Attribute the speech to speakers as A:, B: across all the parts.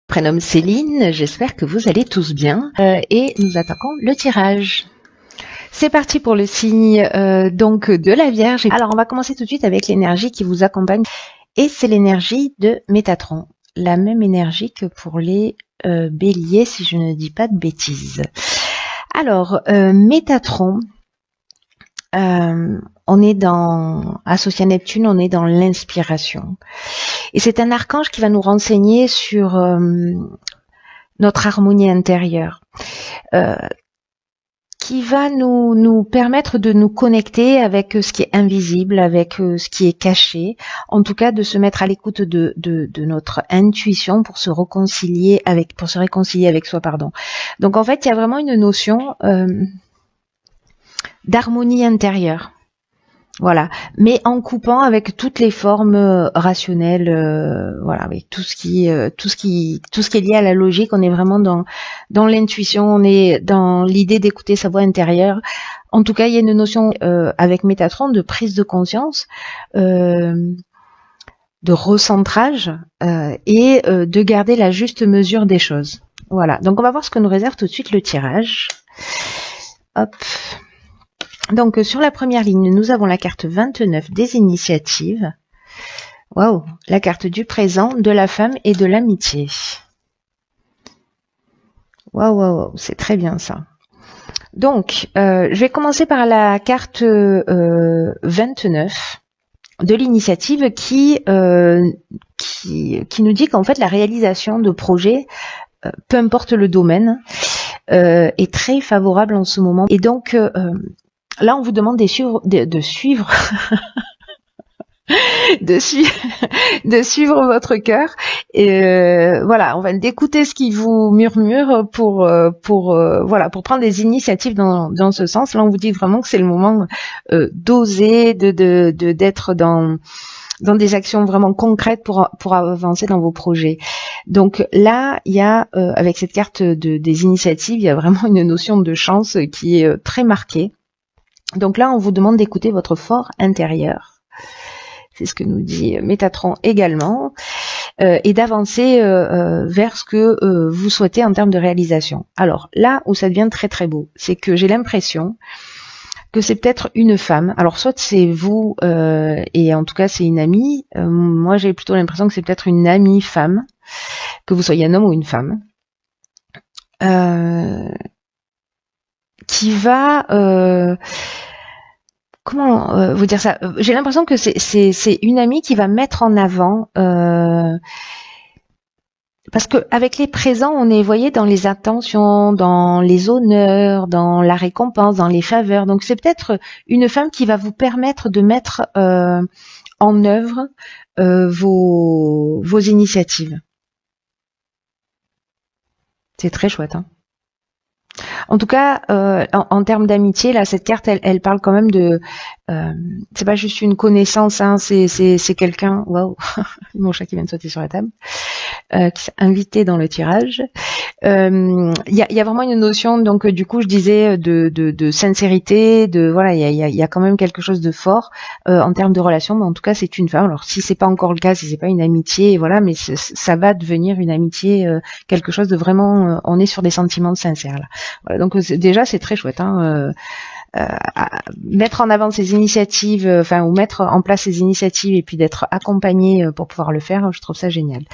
A: Prénomme Céline, j'espère que vous allez tous bien et nous attaquons le tirage. C'est parti pour le signe donc de la Vierge. Alors on va commencer tout de suite avec l'énergie qui vous accompagne et c'est l'énergie de Métatron. La même énergie que pour les béliers si je ne dis pas de bêtises. Alors Métatron, on est associé à Neptune, on est dans l'inspiration. Et c'est un archange qui va nous renseigner sur notre harmonie intérieure, qui va nous permettre de nous connecter avec ce qui est invisible, avec ce qui est caché, en tout cas de se mettre à l'écoute de notre intuition pour se réconcilier avec soi, pardon. Donc en fait, il y a vraiment une notion d'harmonie intérieure. Voilà, mais en coupant avec toutes les formes rationnelles, voilà, avec tout ce qui est lié à la logique. On est vraiment dans l'intuition, on est dans l'idée d'écouter sa voix intérieure. En tout cas, il y a une notion avec Métatron de prise de conscience, de recentrage et de garder la juste mesure des choses. Voilà. Donc on va voir ce que nous réserve tout de suite le tirage. Hop. Donc sur la première ligne, nous avons la carte 29 des initiatives. Waouh, la carte du présent, de la femme et de l'amitié. Waouh, c'est très bien ça. Donc, je vais commencer par la carte 29 de l'initiative qui nous dit qu'en fait la réalisation de projets, peu importe le domaine, est très favorable en ce moment. Et donc là, on vous demande de suivre de suivre votre cœur et voilà, on va d'écouter ce qui vous murmure pour prendre des initiatives dans ce sens. Là, on vous dit vraiment que c'est le moment d'oser, d'être dans des actions vraiment concrètes pour avancer dans vos projets. Donc là, il y a avec cette carte des initiatives, il y a vraiment une notion de chance qui est très marquée. Donc là, on vous demande d'écouter votre fort intérieur. C'est ce que nous dit Métatron également. Et d'avancer vers ce que vous souhaitez en termes de réalisation. Alors là où ça devient très très beau, c'est que j'ai l'impression que c'est peut-être une femme. Alors soit c'est vous, et en tout cas c'est une amie. Moi j'ai plutôt l'impression que c'est peut-être une amie femme, que vous soyez un homme ou une femme. Qui va comment vous dire ça, j'ai l'impression que c'est une amie qui va mettre en avant parce que avec les présents on est, voyez, dans les attentions, dans les honneurs, dans la récompense, dans les faveurs. Donc c'est peut-être une femme qui va vous permettre de mettre en œuvre vos initiatives. C'est très chouette, hein. En tout cas, en termes d'amitié, là, cette carte, elle parle quand même de. C'est pas juste une connaissance, hein, c'est quelqu'un. Waouh, mon chat qui vient de sauter sur la table, qui s'est invité dans le tirage. Il y a vraiment une notion, donc du coup, je disais de sincérité, voilà, il y a quand même quelque chose de fort en termes de relation. Mais en tout cas, c'est une femme. Alors, si c'est pas encore le cas, si c'est pas une amitié, voilà, mais ça va devenir une amitié, quelque chose de vraiment. On est sur des sentiments sincères là. Voilà, donc déjà c'est très chouette, hein, mettre en avant ces initiatives, ou mettre en place ces initiatives et puis d'être accompagné pour pouvoir le faire, je trouve ça génial.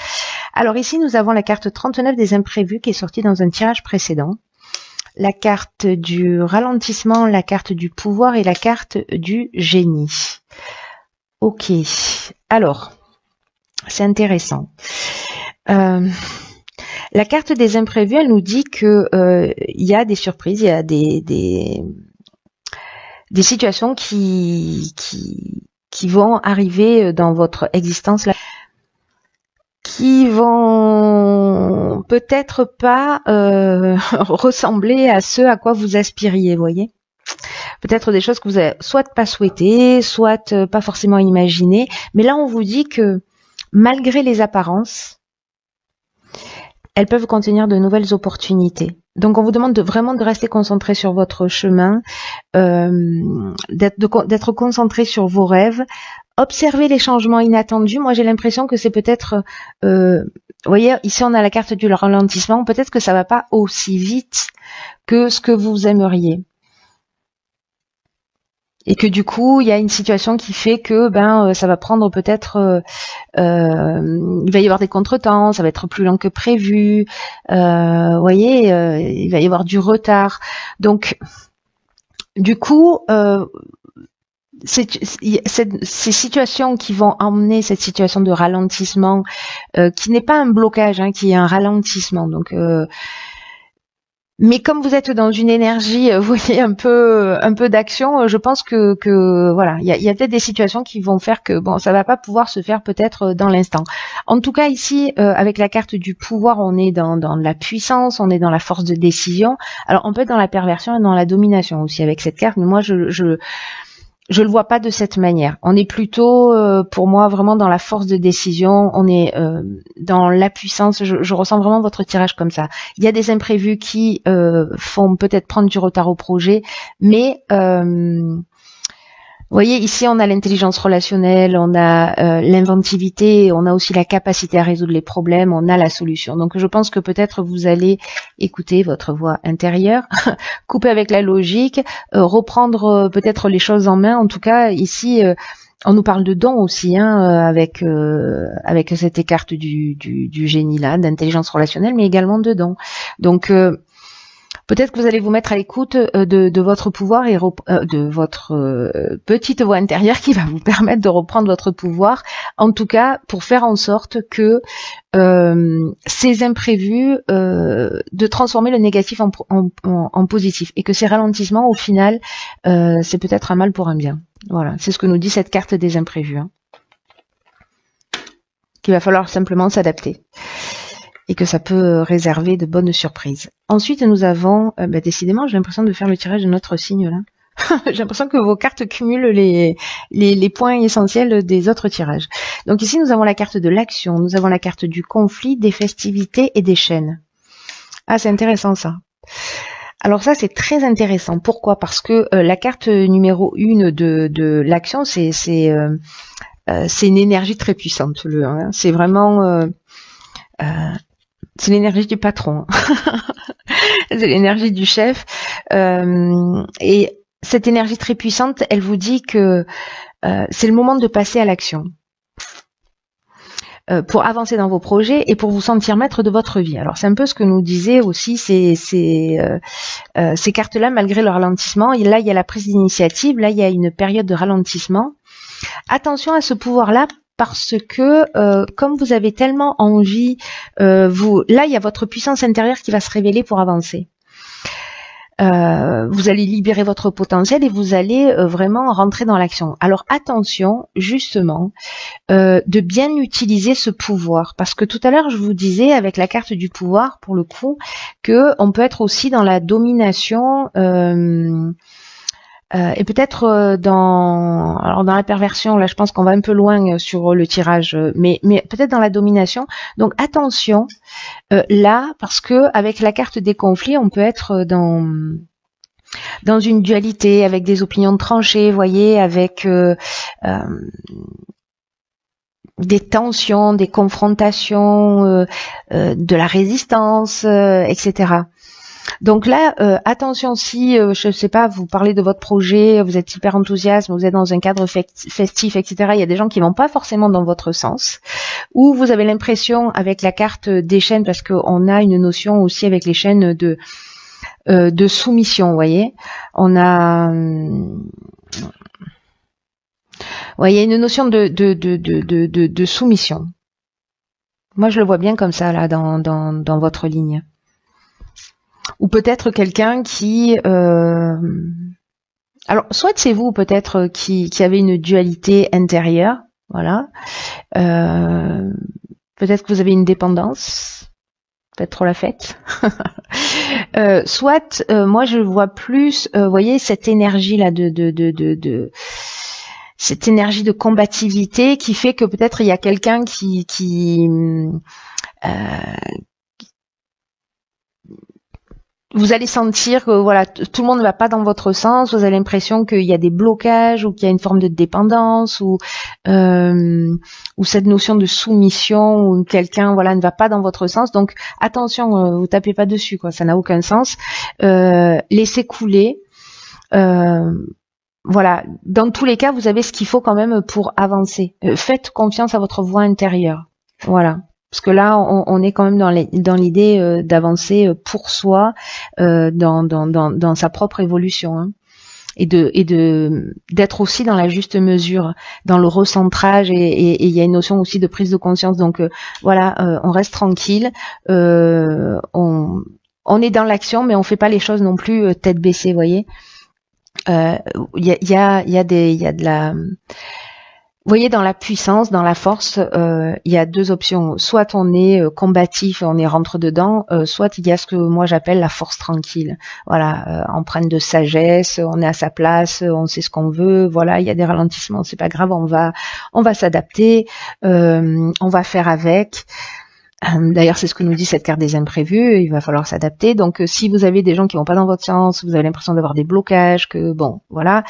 A: Alors ici nous avons la carte 39 des imprévus qui est sortie dans un tirage précédent, la carte du ralentissement, la carte du pouvoir et la carte du génie. Ok, alors c'est intéressant. La carte des imprévus, elle nous dit que il y a des surprises, il y a des situations qui vont arriver dans votre existence là, qui vont peut-être pas ressembler à ce à quoi vous aspiriez, voyez. Peut-être des choses que vous avez soit pas souhaité, soit pas forcément imaginé, mais là on vous dit que malgré les apparences, elles peuvent contenir de nouvelles opportunités. Donc on vous demande vraiment de rester concentré sur votre chemin, d'être concentré sur vos rêves, observer les changements inattendus. Moi j'ai l'impression que c'est peut-être Vous voyez, ici on a la carte du ralentissement. Peut-être que ça va pas aussi vite que ce que vous aimeriez. Et que du coup, il y a une situation qui fait que ça va prendre peut-être, il va y avoir des contretemps, ça va être plus lent que prévu. Vous voyez, il va y avoir du retard. Donc, du coup, ces situations qui vont emmener cette situation de ralentissement, qui n'est pas un blocage, hein, qui est un ralentissement. Donc, mais comme vous êtes dans une énergie, vous voyez, un peu d'action, je pense que voilà, il y a peut-être des situations qui vont faire que bon, ça va pas pouvoir se faire peut-être dans l'instant. En tout cas, ici, avec la carte du pouvoir, on est dans la puissance, on est dans la force de décision. Alors, on peut être dans la perversion et dans la domination aussi avec cette carte, mais moi, je le vois pas de cette manière. On est plutôt, pour moi, vraiment dans la force de décision. On est dans la puissance. Je ressens vraiment votre tirage comme ça. Il y a des imprévus qui font peut-être prendre du retard au projet, mais vous voyez, ici, on a l'intelligence relationnelle, on a l'inventivité, on a aussi la capacité à résoudre les problèmes, on a la solution. Donc, je pense que peut-être vous allez écouter votre voix intérieure, couper avec la logique, reprendre peut-être les choses en main. En tout cas, ici, on nous parle de dons aussi, hein, avec cette carte du génie là, d'intelligence relationnelle, mais également de dons. Donc, peut-être que vous allez vous mettre à l'écoute de votre pouvoir et de votre petite voix intérieure qui va vous permettre de reprendre votre pouvoir, en tout cas pour faire en sorte que ces imprévus, de transformer le négatif en positif, et que ces ralentissements, au final, c'est peut-être un mal pour un bien. Voilà, c'est ce que nous dit cette carte des imprévus, hein, qu'il va falloir simplement s'adapter. Et que ça peut réserver de bonnes surprises. Ensuite, nous avons, décidément, j'ai l'impression de faire le tirage de notre signe là. J'ai l'impression que vos cartes cumulent les points essentiels des autres tirages. Donc ici, nous avons la carte de l'action, nous avons la carte du conflit, des festivités et des chaînes. Ah, c'est intéressant ça. Alors ça, c'est très intéressant. Pourquoi? Parce que la carte numéro 1 de l'action, c'est une énergie très puissante. C'est vraiment... c'est l'énergie du patron, c'est l'énergie du chef, et cette énergie très puissante, elle vous dit que c'est le moment de passer à l'action pour avancer dans vos projets et pour vous sentir maître de votre vie. Alors c'est un peu ce que nous disaient aussi ces cartes-là, malgré le ralentissement. Et là, il y a la prise d'initiative, là, il y a une période de ralentissement. Attention à ce pouvoir-là, parce que comme vous avez tellement envie, là il y a votre puissance intérieure qui va se révéler pour avancer. Vous allez libérer votre potentiel et vous allez vraiment rentrer dans l'action. Alors attention justement de bien utiliser ce pouvoir, parce que tout à l'heure je vous disais avec la carte du pouvoir, pour le coup, que on peut être aussi dans la domination. Et peut-être dans la perversion, là je pense qu'on va un peu loin sur le tirage, mais peut-être dans la domination. Donc attention là, parce que avec la carte des conflits, on peut être dans une dualité, avec des opinions tranchées, vous voyez, avec des tensions, des confrontations, de la résistance, etc. Donc là, attention, si, je sais pas, vous parlez de votre projet, vous êtes hyper enthousiaste, vous êtes dans un cadre festif, etc. Il y a des gens qui vont pas forcément dans votre sens, ou vous avez l'impression, avec la carte des chaînes, parce qu'on a une notion aussi avec les chaînes de soumission, vous voyez. On a... il y a une notion de soumission. Moi, je le vois bien comme ça, là, dans votre ligne. Ou peut-être quelqu'un qui... alors, soit c'est vous, peut-être, qui avez une dualité intérieure, voilà. Peut-être que vous avez une dépendance, peut-être trop la fête. Soit, moi, je vois plus, vous voyez, cette énergie-là cette énergie de combativité qui fait que peut-être il y a quelqu'un vous allez sentir que voilà, tout le monde ne va pas dans votre sens, vous avez l'impression qu'il y a des blocages ou qu'il y a une forme de dépendance ou cette notion de soumission où quelqu'un voilà ne va pas dans votre sens. Donc attention, vous tapez pas dessus quoi, ça n'a aucun sens. Laissez couler. Voilà, dans tous les cas, vous avez ce qu'il faut quand même pour avancer. Faites confiance à votre voix intérieure. Voilà. Parce que là, on est quand même dans l'idée d'avancer pour soi, dans sa propre évolution, hein, et d'être aussi dans la juste mesure, dans le recentrage, et il y a une notion aussi de prise de conscience. Donc voilà, on reste tranquille, on est dans l'action, mais on fait pas les choses non plus tête baissée, vous voyez. Il y a de la, vous voyez, dans la puissance, dans la force, il y a deux options. Soit on est combatif, on est rentre dedans, soit il y a ce que moi j'appelle la force tranquille. Voilà, empreinte de sagesse, on est à sa place, on sait ce qu'on veut. Voilà, il y a des ralentissements, c'est pas grave, on va s'adapter, on va faire avec. D'ailleurs, c'est ce que nous dit cette carte des imprévus, il va falloir s'adapter. Donc, si vous avez des gens qui vont pas dans votre sens, vous avez l'impression d'avoir des blocages, que bon, voilà,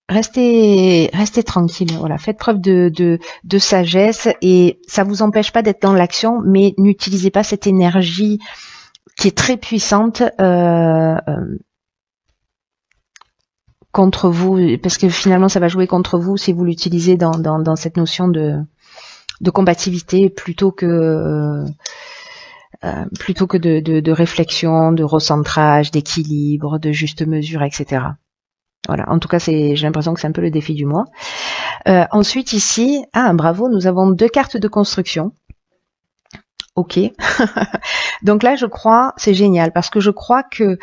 A: restez tranquille, voilà, faites preuve de sagesse et ça vous empêche pas d'être dans l'action, mais n'utilisez pas cette énergie qui est très puissante contre vous, parce que finalement, ça va jouer contre vous si vous l'utilisez dans cette notion de combativité plutôt que de réflexion, de recentrage, d'équilibre, de juste mesure, etc. Voilà. En tout cas, j'ai l'impression que c'est un peu le défi du mois. Ensuite, ici, bravo, nous avons 2 cartes de construction. Ok. Donc là, je crois, c'est génial parce que je crois que,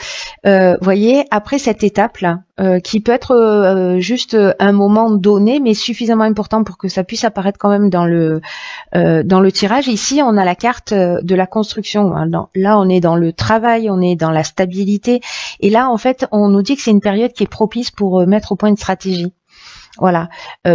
A: voyez, après cette étape-là, qui peut être juste un moment donné, mais suffisamment important pour que ça puisse apparaître quand même dans le tirage. Ici, on a la carte de la construction. Là, on est dans le travail, on est dans la stabilité. Et là, en fait, on nous dit que c'est une période qui est propice pour mettre au point une stratégie. Voilà,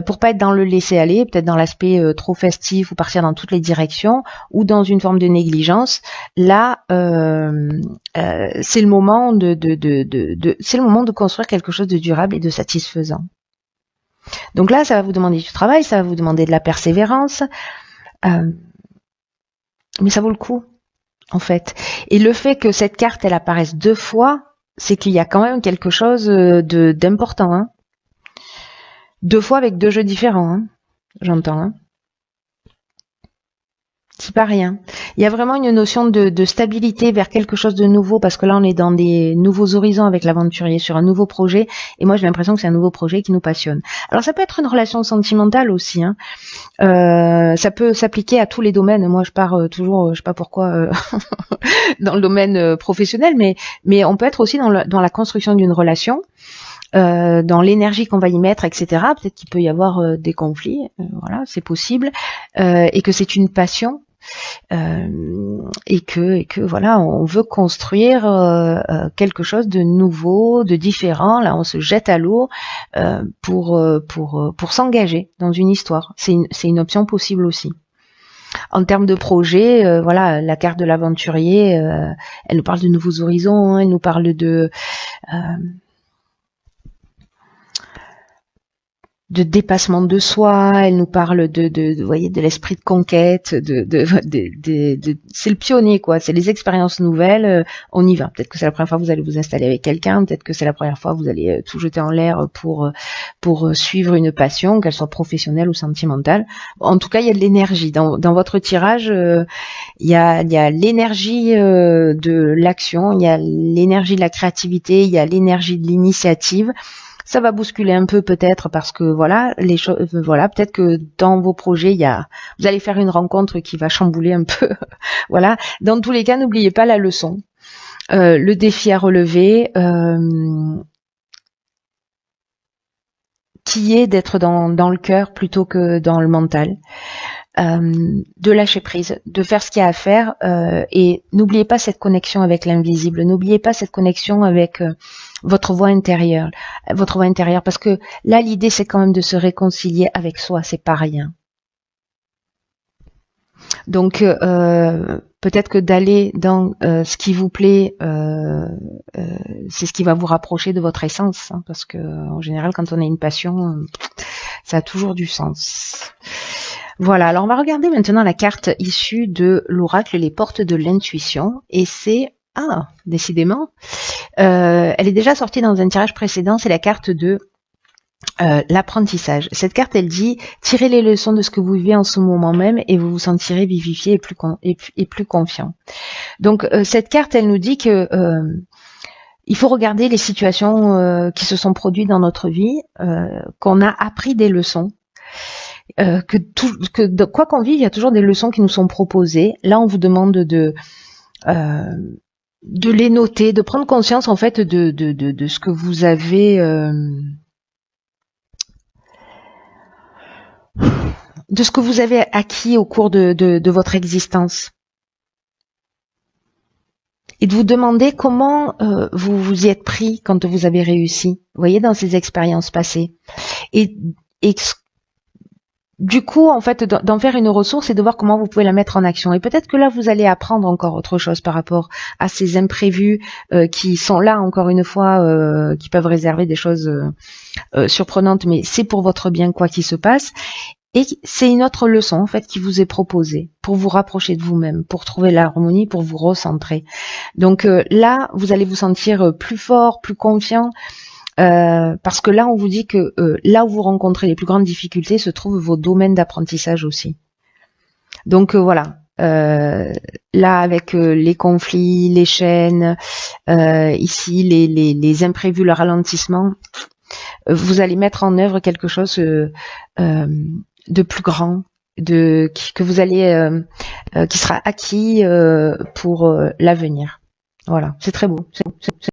A: pour pas être dans le laisser-aller, peut-être dans l'aspect trop festif ou partir dans toutes les directions, ou dans une forme de négligence. Là, c'est le moment c'est le moment de construire quelque chose de durable et de satisfaisant. Donc là, ça va vous demander du travail, ça va vous demander de la persévérance, mais ça vaut le coup, en fait. Et le fait que cette carte, elle apparaisse 2 fois, c'est qu'il y a quand même quelque chose d'important, hein. 2 fois avec 2 jeux différents, hein, j'entends. Hein. C'est pas rien. Il y a vraiment une notion de stabilité vers quelque chose de nouveau, parce que là on est dans des nouveaux horizons avec l'aventurier sur un nouveau projet, et moi j'ai l'impression que c'est un nouveau projet qui nous passionne. Alors ça peut être une relation sentimentale aussi, hein. Ça peut s'appliquer à tous les domaines. Moi je pars toujours, je sais pas pourquoi, dans le domaine professionnel, mais on peut être aussi dans la construction d'une relation. Dans l'énergie qu'on va y mettre, etc. Peut-être qu'il peut y avoir des conflits, voilà, c'est possible, et que c'est une passion, et que voilà, on veut construire quelque chose de nouveau, de différent. Là, on se jette à l'eau pour s'engager dans une histoire. C'est une option possible aussi. En termes de projet, voilà, la carte de l'aventurier, elle nous parle de nouveaux horizons, hein, elle nous parle de dépassement de soi, elle nous parle vous voyez, de l'esprit de conquête, c'est le pionnier, quoi, c'est les expériences nouvelles, on y va. Peut-être que c'est la première fois que vous allez vous installer avec quelqu'un, peut-être que c'est la première fois que vous allez tout jeter en l'air pour suivre une passion, qu'elle soit professionnelle ou sentimentale. En tout cas, il y a de l'énergie. Dans votre tirage, il y a l'énergie de l'action, il y a l'énergie de la créativité, il y a l'énergie de l'initiative. Ça va bousculer un peu peut-être parce que voilà, les choses, voilà, peut-être que dans vos projets, vous allez faire une rencontre qui va chambouler un peu. Voilà. Dans tous les cas, n'oubliez pas la leçon, le défi à relever, qui est d'être dans le cœur plutôt que dans le mental. De lâcher prise, de faire ce qu'il y a à faire, et n'oubliez pas cette connexion avec l'invisible, n'oubliez pas cette connexion avec votre voix intérieure, parce que là l'idée c'est quand même de se réconcilier avec soi, c'est pas rien. Donc peut-être que d'aller dans ce qui vous plaît, c'est ce qui va vous rapprocher de votre essence, hein, parce que en général, quand on a une passion, ça a toujours du sens. Voilà, alors on va regarder maintenant la carte issue de l'oracle, les portes de l'intuition, et c'est, décidément, elle est déjà sortie dans un tirage précédent, c'est la carte de l'apprentissage. Cette carte, elle dit, tirez les leçons de ce que vous vivez en ce moment même et vous vous sentirez vivifié et plus confiant. Donc cette carte, elle nous dit que il faut regarder les situations qui se sont produites dans notre vie, qu'on a appris des leçons. Quoi qu'on vive, il y a toujours des leçons qui nous sont proposées. Là, on vous demande de les noter, de prendre conscience en fait de ce que vous avez, de ce que vous avez acquis au cours de votre existence. Et de vous demander comment vous vous y êtes pris quand vous avez réussi, vous voyez, dans ces expériences passées. Et du coup, en fait, d'en faire une ressource et de voir comment vous pouvez la mettre en action. Et peut-être que là, vous allez apprendre encore autre chose par rapport à ces imprévus qui sont là, encore une fois, qui peuvent réserver des choses surprenantes, mais c'est pour votre bien quoi qu'il se passe. Et c'est une autre leçon, en fait, qui vous est proposée pour vous rapprocher de vous-même, pour trouver l'harmonie, pour vous recentrer. Donc là, vous allez vous sentir plus fort, plus confiant, parce que là, on vous dit que là où vous rencontrez les plus grandes difficultés se trouvent vos domaines d'apprentissage aussi. Donc voilà. Là, avec les conflits, les chaînes, ici les imprévus, le ralentissement, vous allez mettre en œuvre quelque chose de plus grand, que vous allez, qui sera acquis pour l'avenir. Voilà, c'est très beau.